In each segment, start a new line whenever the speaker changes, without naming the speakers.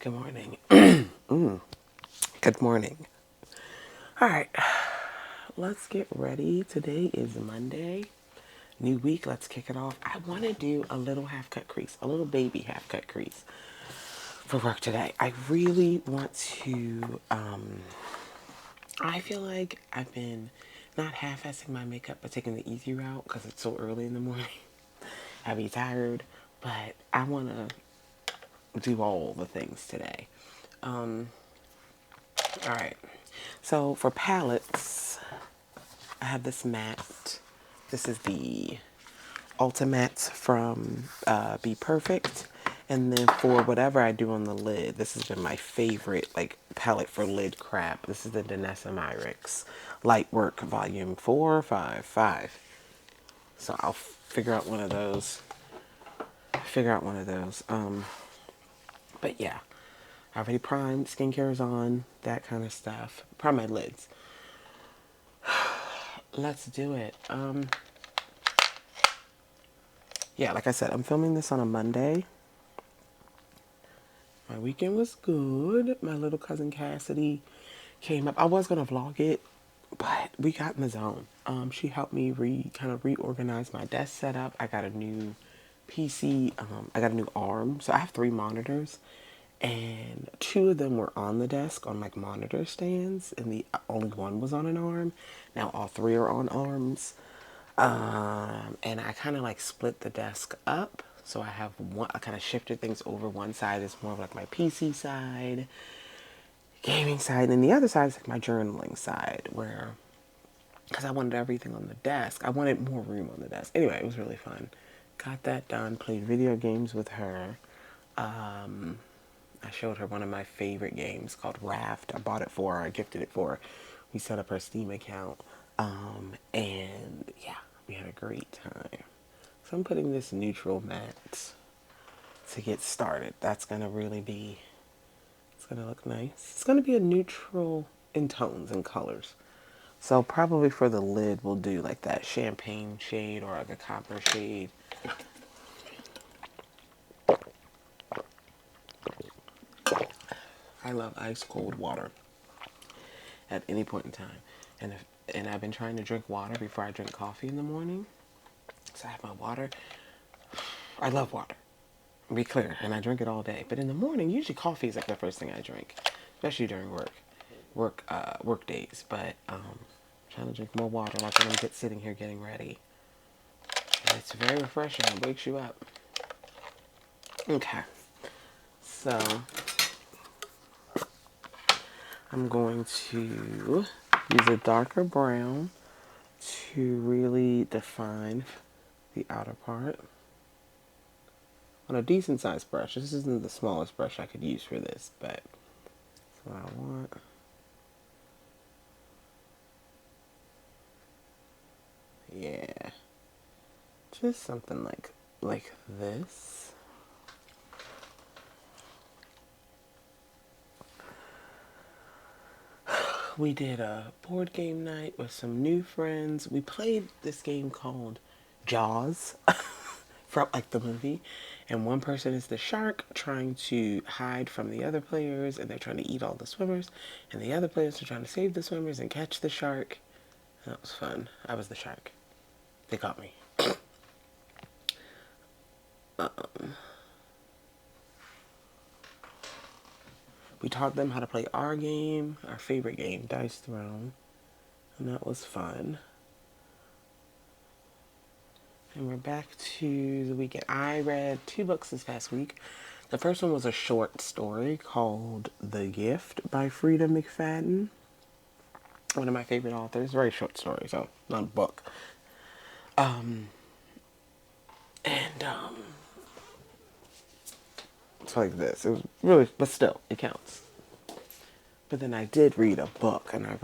Good morning. Good morning. All right, let's get ready. Today is Monday. New week, let's kick it off. I want to do a little half cut crease, a little baby half cut crease for work today. I really want to, I feel like I've been not half-assing my makeup, but taking the easy route because it's so early in the morning. I'd be tired, but I want to do all the things today. All right. So for palettes, I have this matte. This is the Ultimate from Be Perfect. And then for whatever I do on the lid, this has been my favorite like palette for lid crap. This is the Danessa Myricks Light Work Volume 455. So I'll figure out one of those. But yeah, I already primed. Skincare is on. That kind of stuff. Prime my lids. Let's do it. Yeah, like I said, I'm filming this on a Monday. My weekend was good. My little cousin Cassidy came up. I was gonna vlog it, but we got in the zone. She helped me kind of reorganize my desk setup. I got a new PC. I got a new arm. So I have 3 monitors, and 2 of them were on the desk on like monitor stands, and the only one was on an arm. Now all 3 are on arms. And I kind of like split the desk up. So I have one, I kind of shifted things over. One side is more of like my PC side, gaming side, and the other side is like my journaling side, where, because I wanted everything on the desk. I wanted more room on the desk. Anyway, it was really fun. Got that done, played video games with her. I showed her one of my favorite games called Raft. I bought it for her, I gifted it for her. We set up her Steam account. And yeah, we had a great time. So I'm putting this neutral matte to get started. That's going to really be, it's going to look nice. It's going to be a neutral in tones and colors. So probably for the lid, we'll do like that champagne shade or like a copper shade. I love ice cold water at any point in time. And I've been trying to drink water before I drink coffee in the morning. So I have my water. I love water. Be clear, and I drink it all day. But in the morning, usually coffee is like the first thing I drink, especially during work days. But trying to drink more water, like when I'm sitting here getting ready. And it's very refreshing. It wakes you up. Okay, so I'm going to use a darker brown to really define the outer part on a decent sized brush. This isn't the smallest brush I could use for this, but that's what I want. Yeah, just something like this. We did a board game night with some new friends. We played this game called Jaws from like the movie, and one person is the shark trying to hide from the other players, and they're trying to eat all the swimmers, and the other players are trying to save the swimmers and catch the shark. That was fun. I was the shark. They got me. We taught them how to play our game, our favorite game, Dice Throne, and that was fun. And we're back to the weekend. I read 2 books this past week. The first one was a short story called The Gift by Frida McFadden. One of my favorite authors. Very short story, so not a book. It's like this. It was really, but still, it counts. But then I did read a book, and I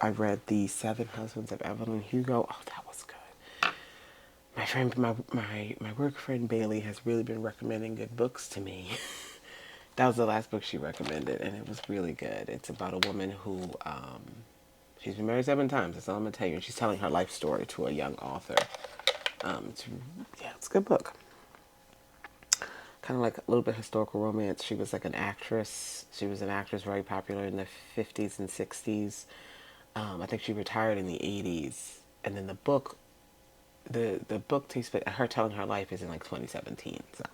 read The 7 Husbands of Evelyn Hugo. Oh, that was good. My work friend Bailey has really been recommending good books to me. That was the last book she recommended, and it was really good. It's about a woman who, she's been married 7 times, that's all I'm going to tell you. And she's telling her life story to a young author. It's a good book. kind of like a little bit historical romance. She was like an actress. She was an actress very popular in the 50s and 60s. I think she retired in the 80s. And then the book takes her telling her life is in like 2017. So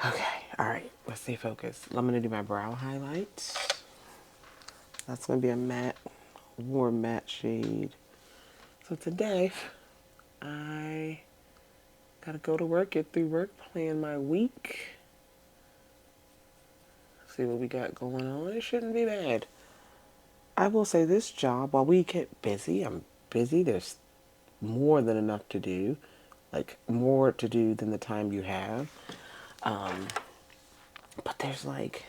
okay, all right, let's stay focused. I'm gonna do my brow highlights. That's gonna be a matte, warm matte shade. So today, I gotta go to work, get through work, plan my week. See what we got going on. It shouldn't be bad. I will say this job, while we get busy, I'm busy. There's more than enough to do, like more to do than the time you have. But there's like,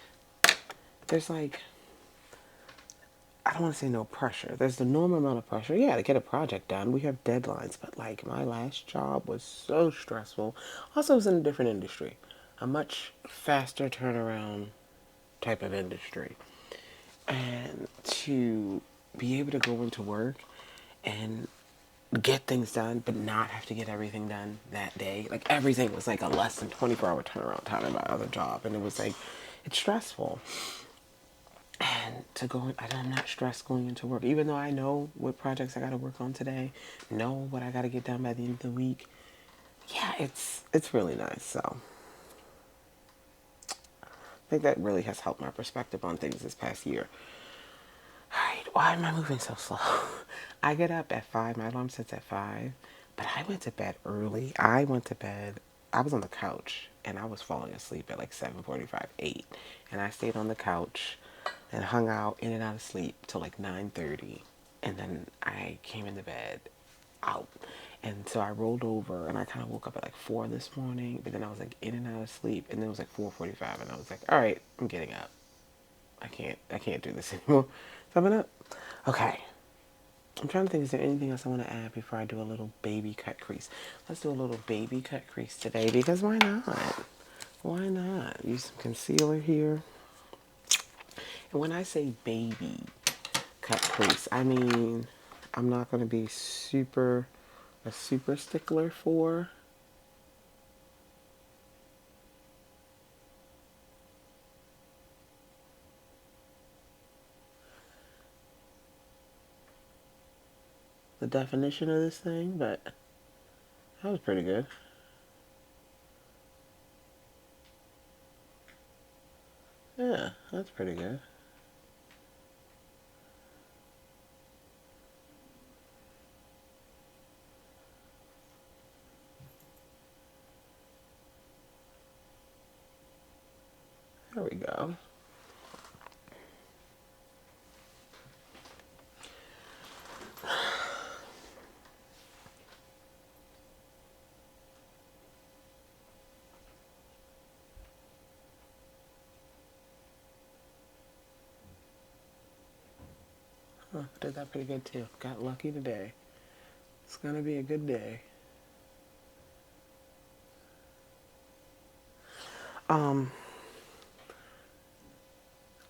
I don't want to say no pressure. There's the normal amount of pressure. Yeah, to get a project done. We have deadlines. But like my last job was so stressful. Also, it was in a different industry. A much faster turnaround type of industry. And to be able to go into work and get things done, but not have to get everything done that day. Like everything was like a less than 24-hour turnaround time in my other job. And it was like, it's stressful. And to go, I'm not stressed going into work, even though I know what projects I got to work on today, know what I got to get done by the end of the week. Yeah, it's really nice. So I think that really has helped my perspective on things this past year. All right, why am I moving so slow? I get up at 5. My alarm sets at 5, but I went to bed early. I went to bed. I was on the couch and I was falling asleep at like 7:45, 8, and I stayed on the couch and hung out in and out of sleep till like 9:30, and then I came into bed out. And so I rolled over and I kind of woke up at like 4 this morning, but then I was like in and out of sleep, and then it was like 4:45, and I was like, all right, I'm getting up. I can't do this anymore. So I'm up. Okay. I'm trying to think, is there anything else I want to add before I do a little baby cut crease? Let's do a little baby cut crease today, because why not? Why not? Use some concealer here. And when I say baby cut crease, I mean, I'm not going to be a super stickler for the definition of this thing, but that was pretty good. Yeah, that's pretty good. There we go. Huh, did that pretty good too. Got lucky today. It's gonna be a good day. Um,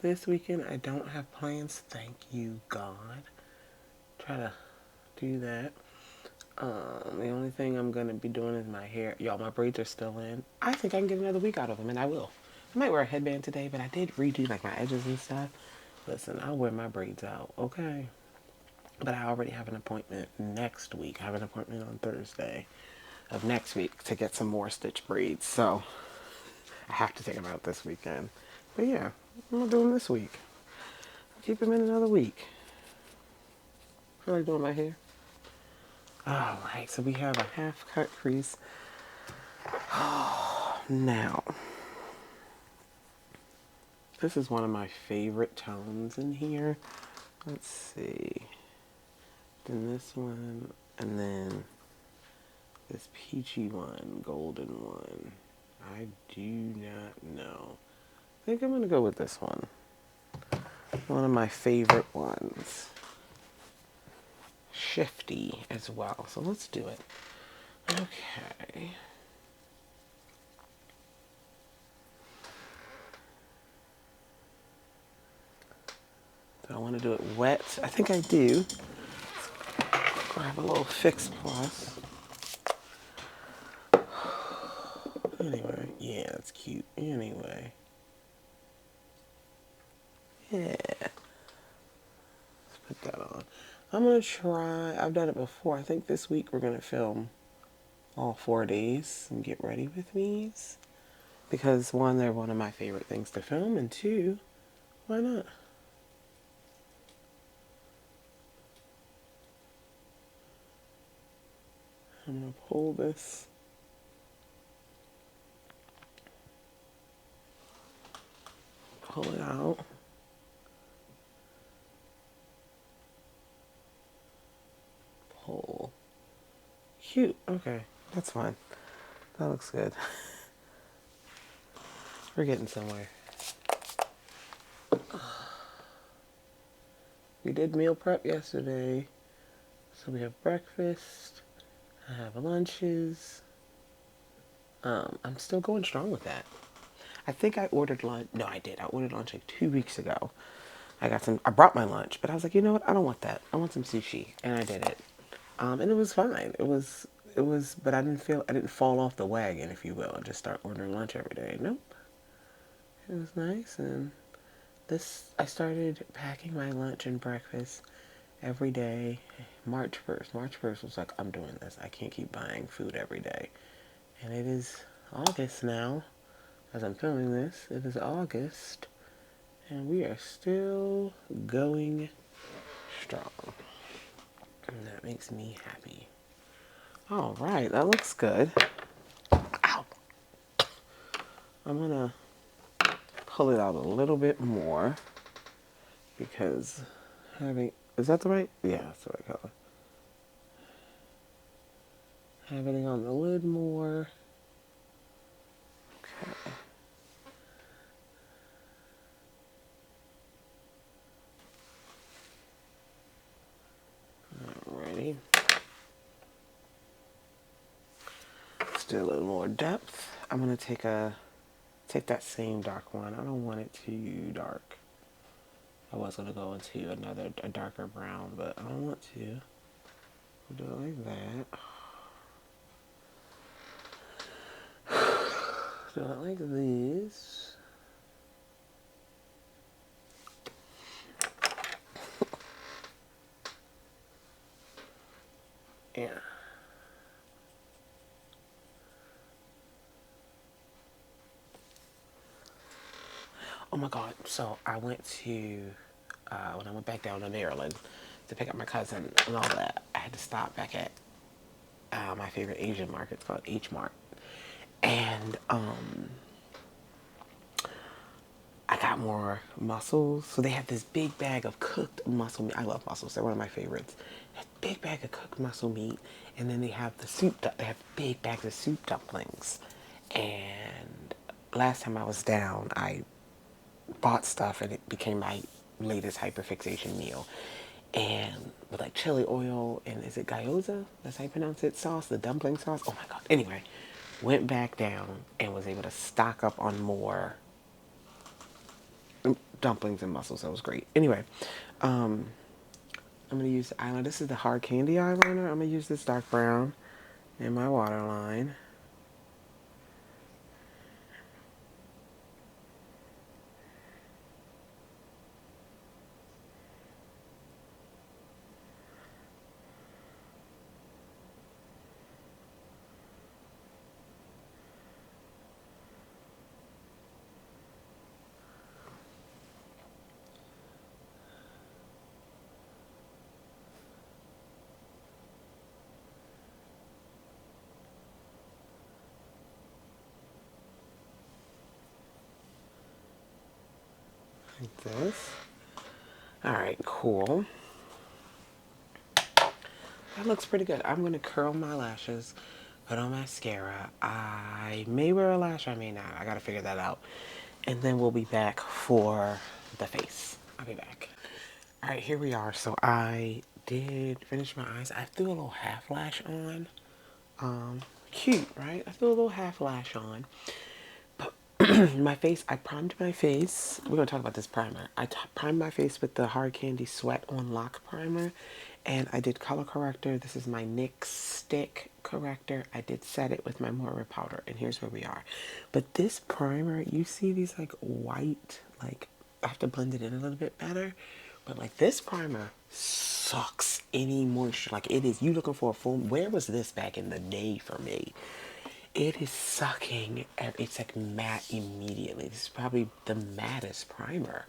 this weekend I don't have plans. Thank you, God. Try to do that. The only thing I'm gonna be doing is my hair. Y'all, my braids are still in. I think I can get another week out of them, and I will. I might wear a headband today, but I did redo like my edges and stuff. Listen, I'll wear my braids out, okay? But I already have an appointment next week. I have an appointment on Thursday of next week to get some more stitch braids. So I have to take them out this weekend. But yeah, I'm gonna do them this week. I'll keep them in another week. I feel like doing my hair. All right, so we have a half cut crease. Now, this is one of my favorite tones in here. Let's see. Then this one, and then this peachy one, golden one. I do not know. I think I'm gonna go with this one. One of my favorite ones. Shifty as well. So let's do it. Okay. Do I want to do it wet? I think I do. Grab a little Fix Plus. Anyway, Yeah, it's cute. Anyway. Yeah. Let's put that on. I'm going to try. I've done it before. I think this week we're going to film all 4 days and get ready with these. Because one, they're one of my favorite things to film. And two, why not? I'm going to pull this. Pull it out. Pull. Cute. Okay. That's fine. That looks good. We're getting somewhere. We did meal prep yesterday. So we have breakfast. I have lunches. I'm still going strong with that. I think I ordered lunch. No, I did. I ordered lunch like 2 weeks ago. I brought my lunch, but I was like, you know what? I don't want that. I want some sushi. And I did it. And it was fine. But I didn't fall off the wagon, if you will, and just start ordering lunch every day. Nope. It was nice. And I started packing my lunch and breakfast every day. March 1st. March 1st was like, I'm doing this. I can't keep buying food every day. And it is August now. As I'm filming this, it is August. And we are still going strong. And that makes me happy. All right, that looks good. Ow. I'm gonna pull it out a little bit more because is that the right? Yeah, that's the right color. Having it on the lid more. Okay. Alrighty. Let's do a little more depth. I'm gonna take that same dark one. I don't want it too dark. I was gonna go into a darker brown, but I don't want to. We'll do it like that. Do it like this. Yeah. Oh my God. So I went to, when I went back down to Maryland to pick up my cousin and all that, I had to stop back at my favorite Asian market. It's called H Mart. And I got more mussels. So they have this big bag of cooked mussel meat. I love mussels. They're one of my favorites. A big bag of cooked mussel meat. And then they have the soup. They have big bags of soup dumplings. And last time I was down, I bought stuff and it became my latest hyperfixation meal. And with like chili oil and is it gyoza? That's how you pronounce it? Sauce, the dumpling sauce. Oh my God. Anyway, went back down and was able to stock up on more dumplings and mussels. That was great. Anyway, I'm going to use the eyeliner. This is the hard candy eyeliner. I'm going to use this dark brown in my waterline. Like this. All right, cool. That looks pretty good. I'm going to curl my lashes, put on mascara. I may wear a lash, I may not. I got to figure that out. And then we'll be back for the face. I'll be back. All right, here we are. So I did finish my eyes. I threw a little half lash on. Cute, right? I threw a little half lash on. My face, I primed my face. We're going to talk about this primer. I primed my face with the Hard Candy Sweat on Lock Primer. And I did color corrector. This is my NYX stick corrector. I did set it with my Moira powder, and here's where we are. But this primer, you see these like white, like I have to blend it in a little bit better. But like this primer sucks any moisture. Like it is, you looking for a full, where was this back in the day for me? It is sucking, it's like matte immediately. This is probably the mattest primer.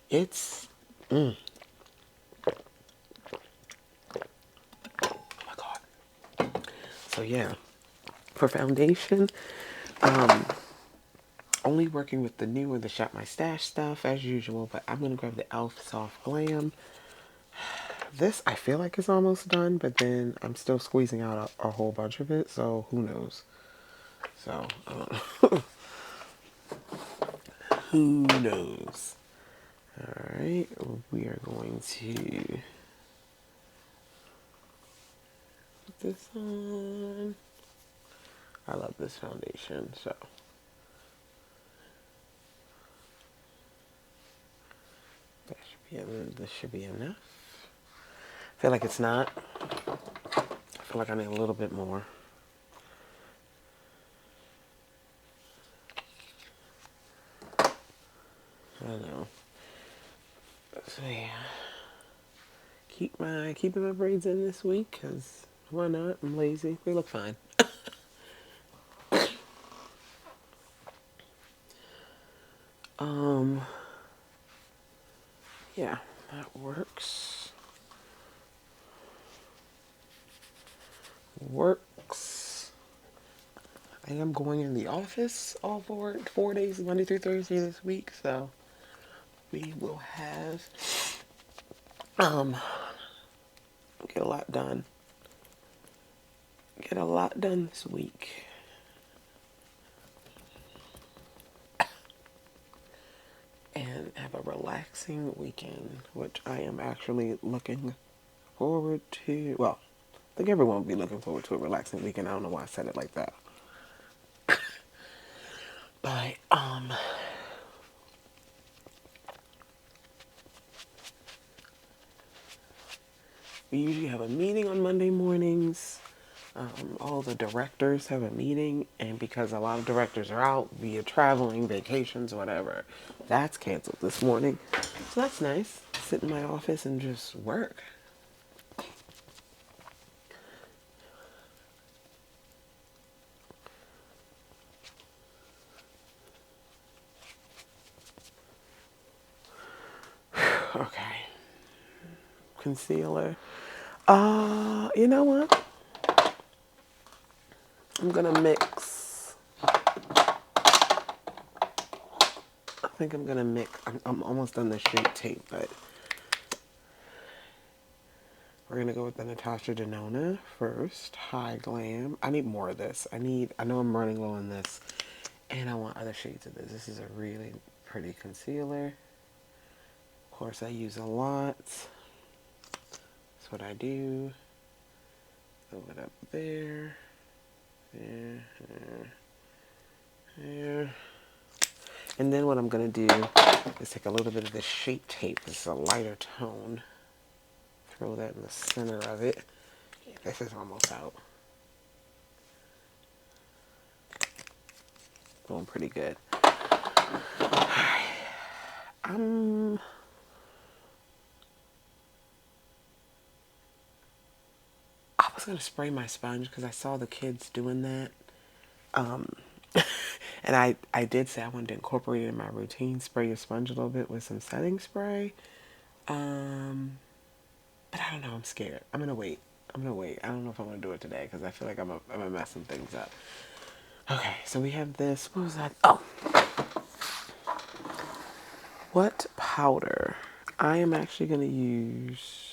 It's, oh my God. So yeah, for foundation, only working with the new or the Shop My Stash stuff as usual, but I'm gonna grab the e.l.f. Soft Glam. This I feel like is almost done, but then I'm still squeezing out a whole bunch of it, so who knows? So, who knows? Alright, we are going to put this on. I love this foundation, so. This should be enough. I feel like it's not. I feel like I need a little bit more. I know. So yeah. Keeping my braids in this week, because why not? I'm lazy. They look fine. Yeah, that works. Works. I am going in the office all 4 days, Monday through Thursday this week, so we will have get a lot done. Get a lot done this week. And have a relaxing weekend, which I am actually looking forward to. Well, I think everyone will be looking forward to a relaxing weekend. I don't know why I said it like that. But, we usually have a meeting on Monday mornings. All the directors have a meeting, and because a lot of directors are out via traveling, vacations, whatever, that's canceled this morning. So that's nice. Sit in my office and just work. Okay. Concealer. You know what? I'm gonna mix. I think I'm gonna mix. I'm almost done the Shape Tape, but we're gonna go with the Natasha Denona first. High Glam. I need more of this. I know I'm running low on this, and I want other shades of this. This is a really pretty concealer. Of course, I use a lot. That's what I do. Throw it up there. There. There. And then what I'm going to do is take a little bit of the Shape Tape. This is a lighter tone. Throw that in the center of it. This is almost out. Going pretty good. I was going to spray my sponge because I saw the kids doing that. And I did say I wanted to incorporate it in my routine, spray your sponge a little bit with some setting spray. But I don't know, I'm scared. I'm gonna wait. I don't know if I'm gonna do it today because I feel like I'm gonna mess some things up. Okay, so we have this. What was that? Oh, what powder? I am actually gonna use.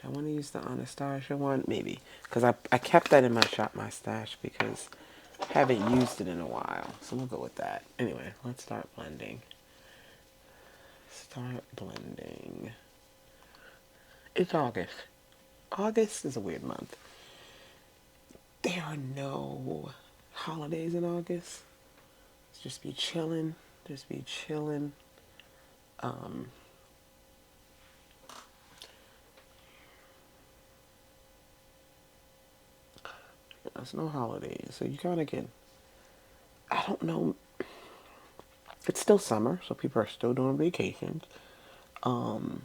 Do I want to use the Anastasia one? Maybe, because I kept that in my Shop My Stash because I haven't used it in a while. So we'll go with that. Anyway, let's start blending. Start blending. It's August. August is a weird month. There are no holidays in August. Just be chilling. Just be chilling. There's no holidays, so you kind of can. I don't know. It's still summer, so people are still doing vacations. Um,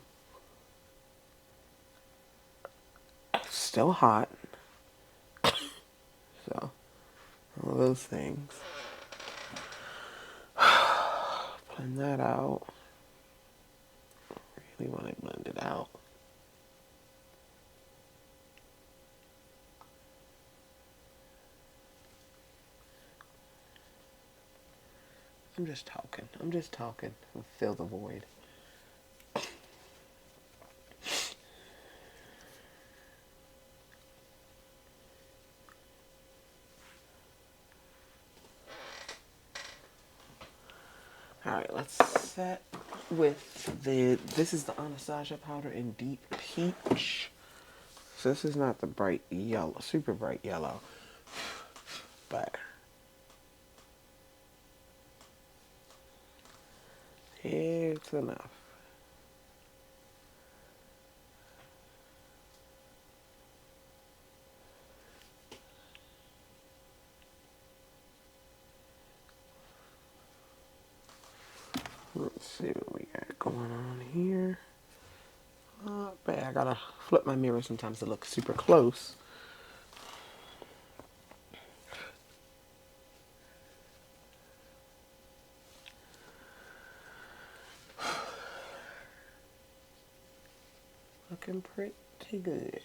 it's still hot, so all those things. Blend that out. Really want to blend it out. I'm just talking. I'm just talking. Fill the void. Alright, let's set with this is the Anastasia powder in Deep Peach. So this is not the bright yellow, super bright yellow, but it's enough. Let's see what we got going on here. But I gotta flip my mirror sometimes to look super close. Looking pretty good.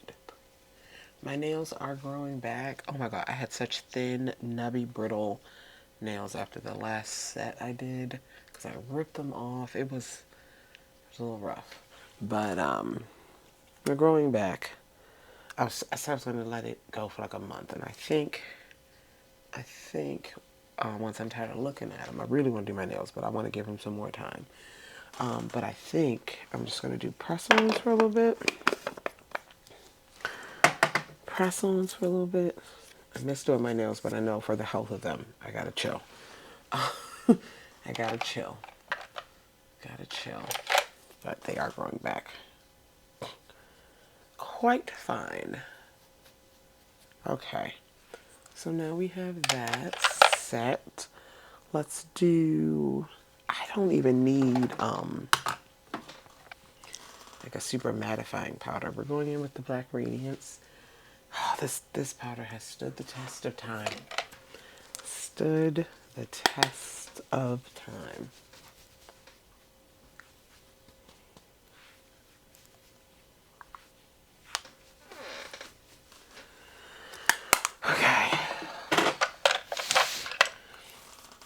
My nails are growing back. Oh my god, I had such thin, nubby, brittle nails after the last set I did because I ripped them off. It was a little rough, but they're growing back. I said I was going to let it go for like a month, and I think once I'm tired of looking at them, I really want to do my nails, but I want to give them some more time. But I think I'm just going to do press-ons for a little bit. Press-ons for a little bit. I miss doing my nails, but I know for the health of them, I gotta chill. I gotta chill. Gotta chill. But they are growing back quite fine. Okay. So now we have that set. Let's do, I don't even need like a super mattifying powder. We're going in with the Black Radiance. Oh, this powder has stood the test of time. Stood the test of time. Okay.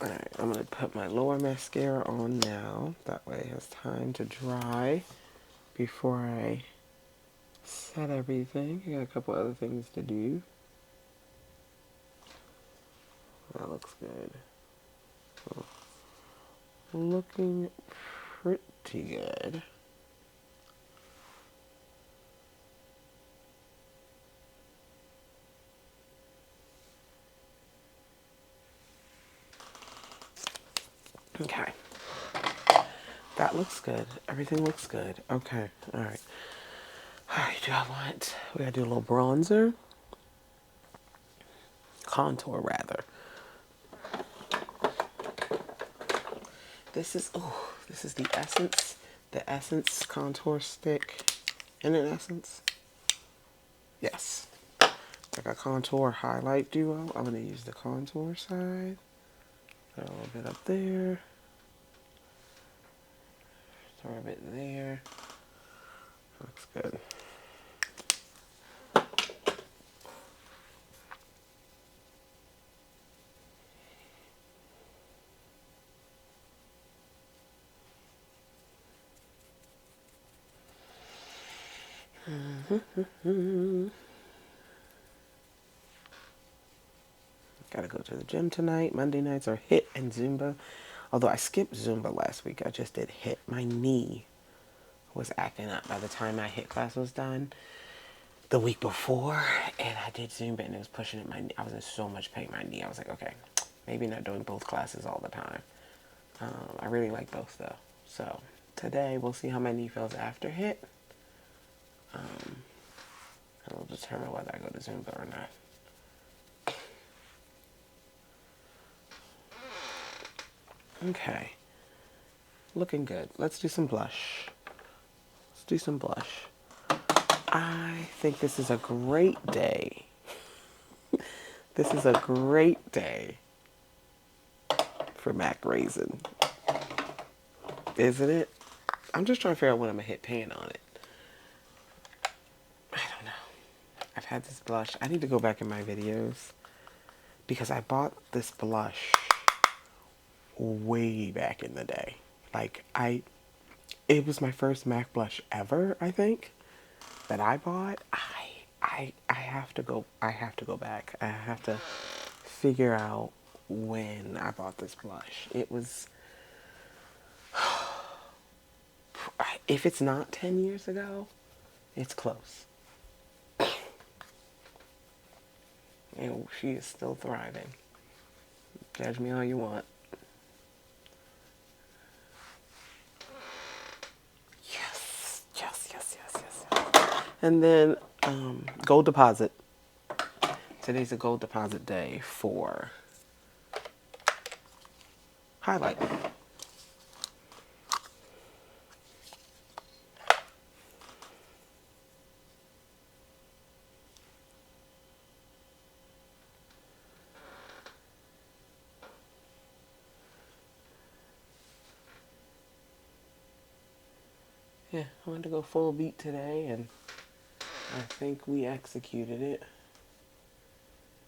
Alright, I'm going to put my lower mascara on now. That way it has time to dry before I set everything. I got a couple other things to do. That looks good. So, looking pretty good. Okay. That looks good. Everything looks good. Okay. Alright. Alright, we gotta do a little bronzer. Contour, rather. This is the Essence contour stick. In an Essence? Yes. Like a contour highlight duo. I'm gonna use the contour side. Put a little bit up there. Throw a bit there. Looks good. Gotta go to the gym tonight. Monday nights are HIIT and Zumba. Although I skipped Zumba last week, I just did HIIT. My knee was acting up by the time my HIIT class was done the week before, and I did Zumba and it was pushing at my knee. I was in so much pain in my knee. I was like, okay, maybe not doing both classes all the time. I really like both though. So today we'll see how my knee feels after HIIT. And we'll determine whether I go to Zumba or not. Okay. Looking good. Let's do some blush. Let's do some blush. I think this is a great day. This is a great day for MAC Raisin. Isn't it? I'm just trying to figure out when I'm going to hit pan on it. I don't know. I've had this blush. I need to go back in my videos because I bought this blush way back in the day. Like, it was my first MAC blush ever, I think, that I bought. I have to go back. I have to figure out when I bought this blush. It was, if it's not 10 years ago, it's close. And she is still thriving. Judge me all you want. Yes, yes, yes, yes, yes. And then gold deposit. Today's a gold deposit day for highlight. Yeah, I wanted to go full beat today, and I think we executed it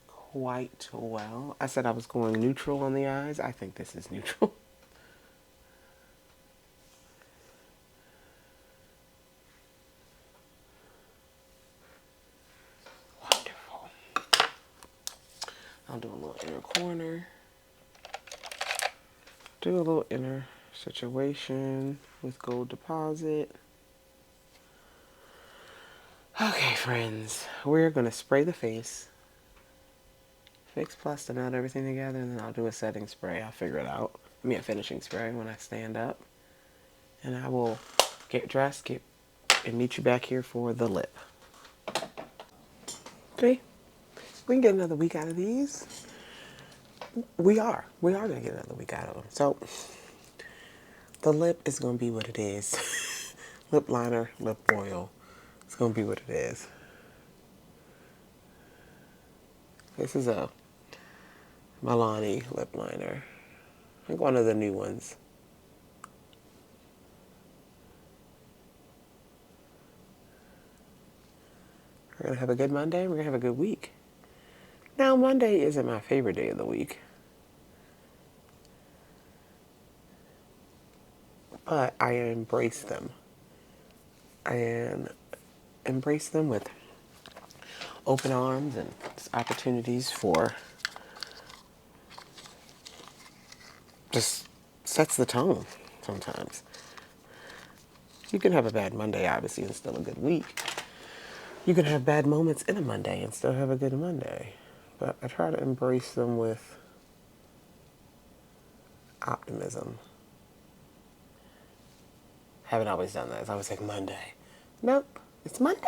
quite well. I said I was going neutral on the eyes. I think this is neutral. Wonderful. I'll do a little inner corner. Do a little inner situation with gold deposit. Okay, friends, we're going to spray the face. Fix Plus to melt everything together, and then I'll do a setting spray. I'll figure it out. I mean, a finishing spray when I stand up. And I will get dressed, and meet you back here for the lip. Okay, we can get another week out of these. We are going to get another week out of them. So, the lip is going to be what it is. Lip liner, lip oil. It's going to be what it is. This is a Milani lip liner. I think one of the new ones. We're going to have a good Monday. We're going to have a good week. Now, Monday isn't my favorite day of the week. But I embrace them. And embrace them with open arms and opportunities for just sets the tone sometimes. You can have a bad Monday, obviously, and still a good week. You can have bad moments in a Monday and still have a good Monday. But I try to embrace them with optimism. Haven't always done that. It's always like Monday. Nope, it's Monday.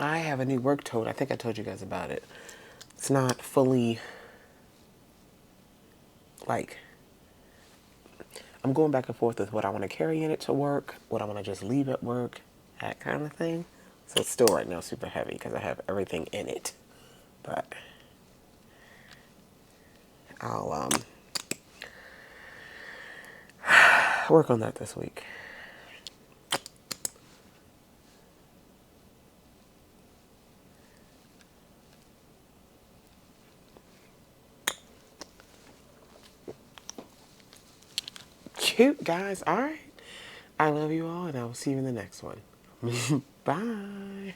I have a new work tote. I think I told you guys about it. It's not fully, like, I'm going back and forth with what I want to carry in it to work, what I want to just leave at work, that kind of thing. So it's still right now super heavy because I have everything in it. But I'll work on that this week. Cute, guys. All right. I love you all, and I will see you in the next one. Bye.